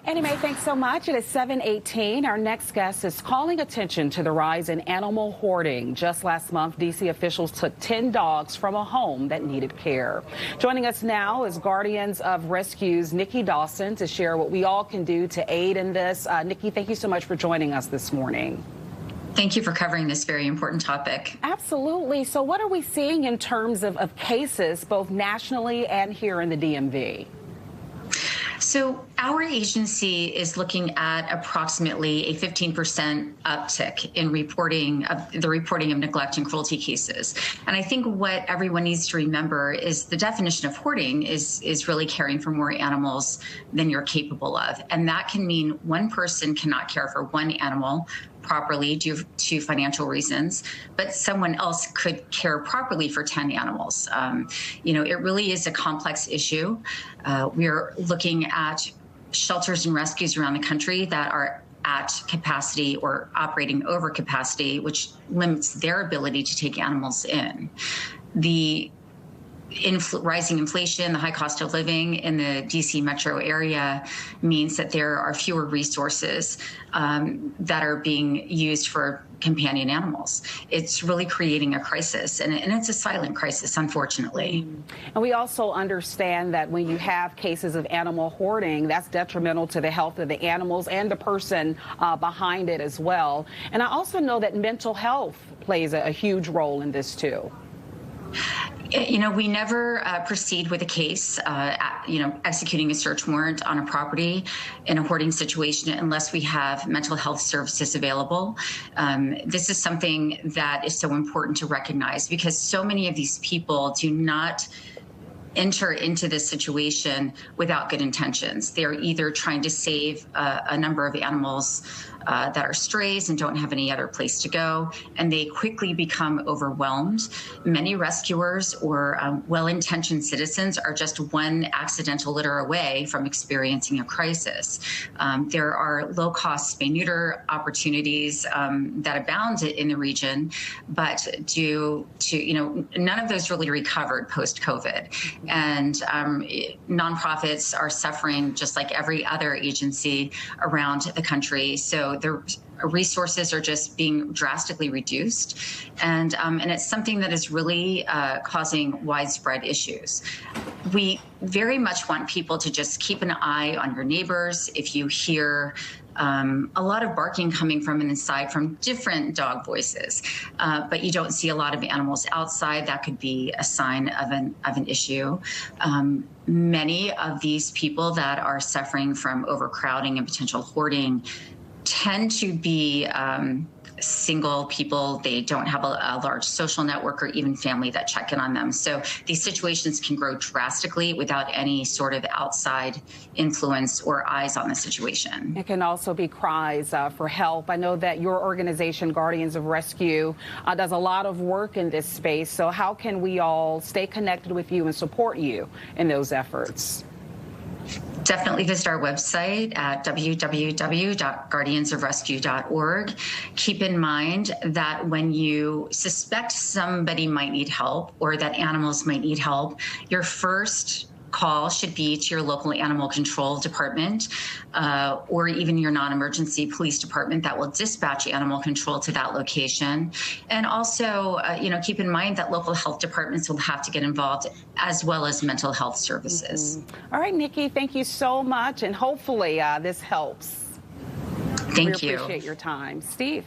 Annie Mae, thanks so much. It is 7:18. Our next guest is calling attention to the rise in animal hoarding. Just last month, D.C. officials took 10 dogs from a home that needed care. Joining us now is Guardians of Rescue's Niki Dawson to share what we all can do to aid in this. Niki, thank you so much for joining us this morning. Thank you for covering this very important topic. Absolutely. So what are we seeing in terms of cases, both nationally and here in the DMV? So our agency is looking at approximately a 15% uptick in reporting of neglect and cruelty cases. And I think what everyone needs to remember is the definition of hoarding is really caring for more animals than you're capable of. And that can mean one person cannot care for one animal properly due to financial reasons, but someone else could care properly for 10 animals. It really is a complex issue. We're looking at shelters and rescues around the country that are at capacity or operating over capacity, which limits their ability to take animals in. The rising inflation, the high cost of living in the DC metro area means that there are fewer resources that are being used for companion animals. It's really creating a crisis, and it's a silent crisis, unfortunately. And we also understand that when you have cases of animal hoarding, that's detrimental to the health of the animals and the person behind it as well. And I also know that mental health plays a huge role in this too. We never proceed with a case, executing a search warrant on a property in a hoarding situation unless we have mental health services available. This is something that is so important to recognize because so many of these people do not enter into this situation without good intentions. They're either trying to save a number of animals that are strays and don't have any other place to go, and they quickly become overwhelmed. Many rescuers or well-intentioned citizens are just one accidental litter away from experiencing a crisis. There are low-cost spay-neuter opportunities that abound in the region, but due to, none of those really recovered post-COVID. And nonprofits are suffering just like every other agency around the country. So the resources are just being drastically reduced. And it's something that is really causing widespread issues. We very much want people to just keep an eye on your neighbors. If you hear a lot of barking coming from inside from different dog voices, but you don't see a lot of animals outside, that could be a sign of an issue. Many of these people that are suffering from overcrowding and potential hoarding tend to be single people. They don't have a large social network or even family that check in on them. So these situations can grow drastically without any sort of outside influence or eyes on the situation. It can also be cries for help. I know that your organization, Guardians of Rescue, does a lot of work in this space. So how can we all stay connected with you and support you in those efforts? Definitely visit our website at www.guardiansofrescue.org. Keep in mind that when you suspect somebody might need help or that animals might need help, your first call should be to your local animal control department or even your non-emergency police department that will dispatch animal control to that location. And also, keep in mind that local health departments will have to get involved as well as mental health services. All right, Niki, thank you so much. And hopefully this helps. Thank you. We appreciate your time. Steve.